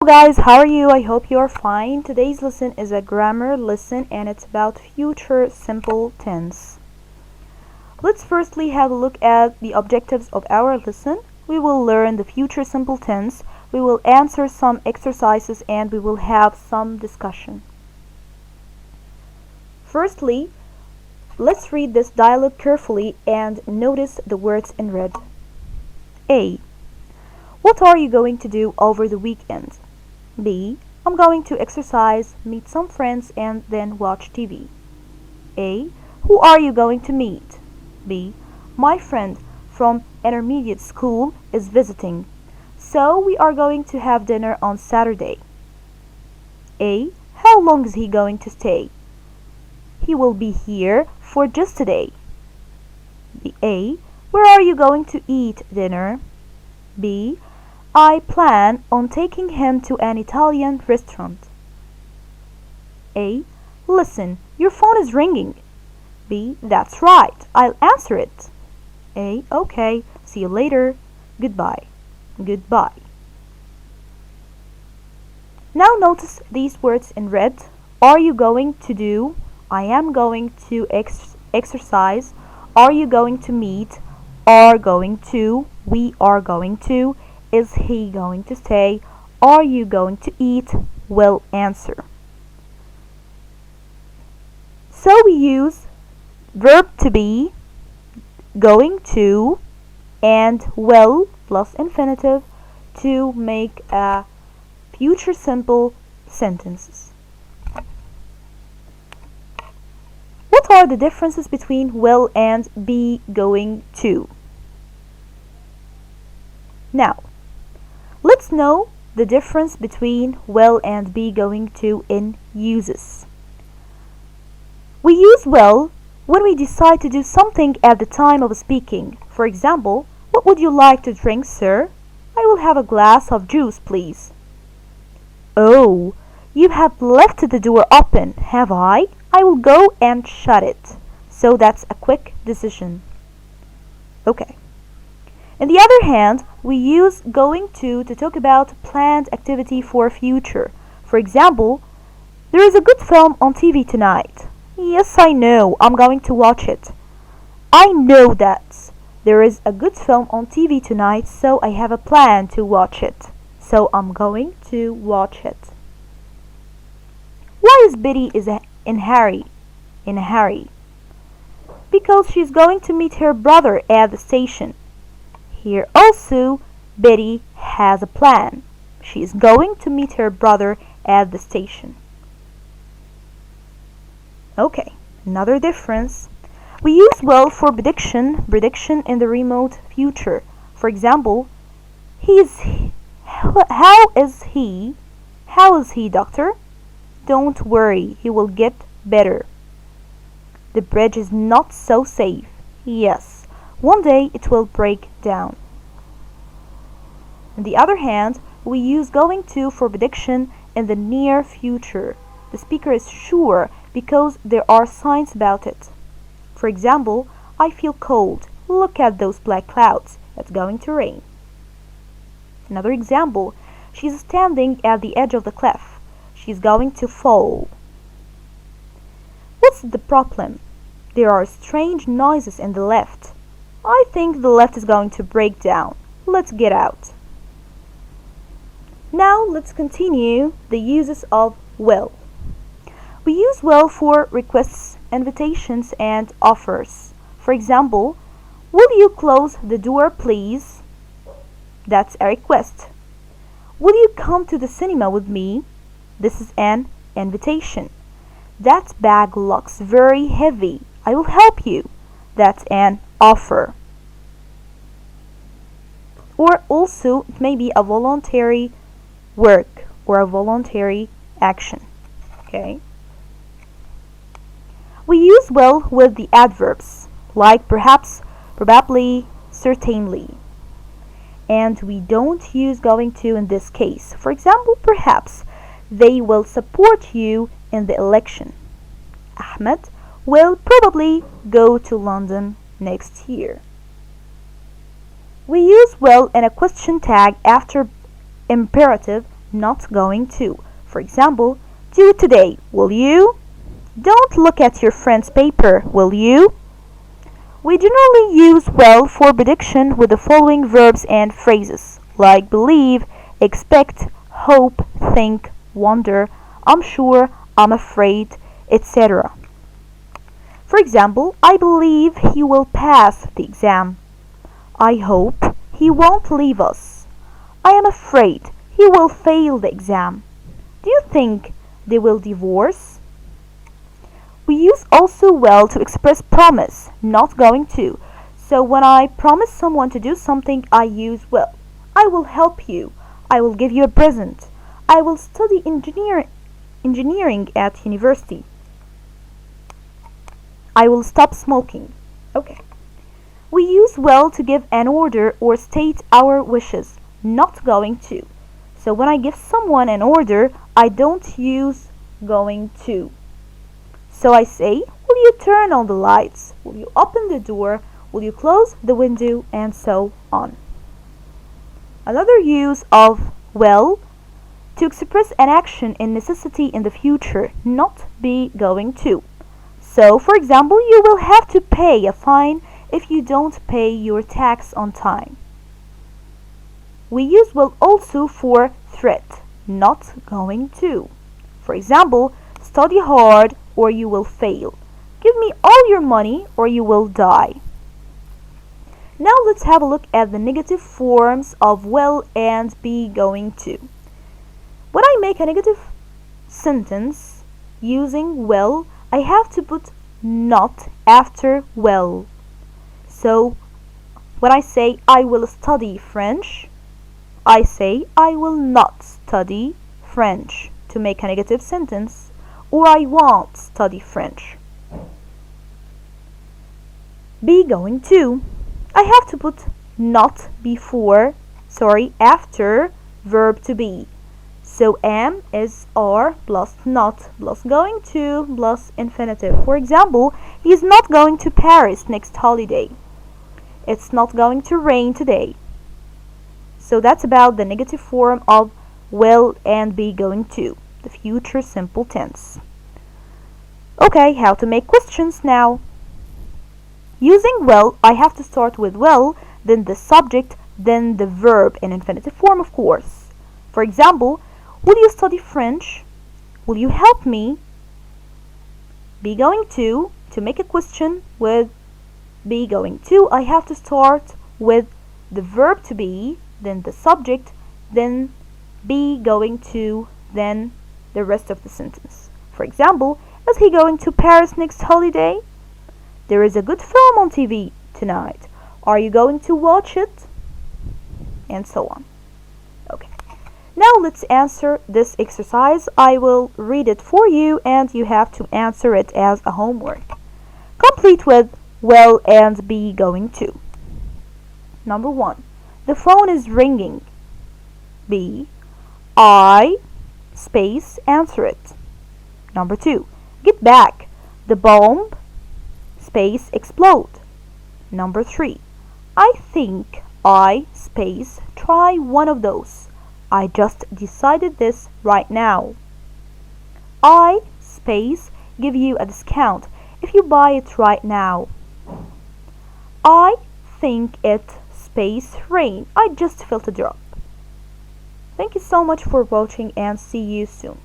Guys, how are you? I hope you are fine. Today's lesson is a grammar lesson and it's about future simple tense. Let's firstly have a look at the objectives of our lesson. We will learn the future simple tense, we will answer some exercises, and we will have some discussion. Firstly, let's read this dialogue carefully and notice the words in red. A. What are you going to do over the weekend? B. I'm going to exercise, meet some friends, and then watch TV. A. Who are you going to meet? B. My friend from intermediate school is visiting, so we are going to have dinner on Saturday. A. How long is he going to stay? He will be here for just a day. A. Where are you going to eat dinner? B. I plan on taking him to an Italian restaurant. A. Listen, your phone is ringing. B. That's right, I'll answer it. A. Okay, see you later. Goodbye. Goodbye. Now notice these words in red. Are you going to do? I am going to exercise. Are you going to meet? Are going to. We are going to. Is he going to stay? Are you going to eat? Will answer. So we use verb to be, going to, and will plus infinitive to make a future simple sentences. What are the differences between will and be going to? Now, let's know the difference between will and be going to in uses. We use will when we decide to do something at the time of speaking. For example, what would you like to drink, sir? I will have a glass of juice, please. Oh, you have left the door open, have I? I will go and shut it. So that's a quick decision. Okay. On the other hand, we use going to talk about planned activity for future. For example, there is a good film on TV tonight. Yes, I know. I'm going to watch it. I know that there is a good film on TV tonight, so I have a plan to watch it. So I'm going to watch it. Why is Betty in a hurry? Because she's going to meet her brother at the station. Here also, Betty has a plan. She is going to meet her brother at the station. Okay, another difference. We use will for prediction in the remote future. For example, how is he, doctor? Don't worry, he will get better. The bridge is not so safe. Yes, one day it will break down. On the other hand, we use going to for prediction in the near future. The speaker is sure because there are signs about it. For example, I feel cold. Look at those black clouds. It's going to rain. Another example, she's standing at the edge of the cliff. She's going to fall. What's the problem? There are strange noises in the lift. I think the lift is going to break down. Let's get out. Now let's continue the uses of will. We use will for requests, invitations, and offers. For example, will you close the door, please? That's a request. Will you come to the cinema with me? This is an invitation. That bag looks very heavy. I will help you. That's an offer. Or also, it may be a voluntary work or a voluntary action. Okay? We use will with the adverbs, like perhaps, probably, certainly. And we don't use going to in this case. For example, perhaps they will support you in the election. Ahmed will probably go to London next year. We use will in a question tag after imperative not going to. For example, do it today, will you? Don't look at your friend's paper, will you? We generally use will for prediction with the following verbs and phrases, like believe, expect, hope, think, wonder, I'm sure, I'm afraid, etc. For example, I believe he will pass the exam. I hope he won't leave us. I am afraid he will fail the exam. Do you think they will divorce? We use also will to express promise, not going to. So when I promise someone to do something, I use will. I will help you. I will give you a present. I will study engineering at university. I will stop smoking. Okay. We use will to give an order or state our wishes, not going to. So when I give someone an order, I don't use going to. So I say, will you turn on the lights? Will you open the door? Will you close the window? And so on. Another use of will to express an action in necessity in the future, not be going to. So, for example, you will have to pay a fine if you don't pay your tax on time. We use will also for threat, not going to. For example, study hard or you will fail. Give me all your money or you will die. Now let's have a look at the negative forms of will and be going to. When I make a negative sentence using will, I have to put not after will. So when I say I will study French, I say I will not study French to make a negative sentence, or I won't study French. Be going to. I have to put not after verb to be. So am is are plus not plus going to plus infinitive. For example, he is not going to Paris next holiday. It's not going to rain today. So that's about the negative form of will and be going to, the future simple tense. Okay, how to make questions now. Using will, I have to start with will, then the subject, then the verb in infinitive form, of course. For example, will you study French? Will you help me? Be going to make a question with be going to, I have to start with the verb to be, then the subject, then be going to, then the rest of the sentence. For example, is he going to Paris next holiday? There is a good film on TV tonight. Are you going to watch it? And so on. Okay. Now let's answer this exercise. I will read it for you and you have to answer it as a homework. Complete with will and be going to. Number 1. The phone is ringing. B. I space answer it. Number 2. Get back. The bomb space explode. Number 3. I think I space try one of those. I just decided this right now. I space give you a discount if you buy it right now. I think it space rain. I just felt a drop. Thank you so much for watching and see you soon.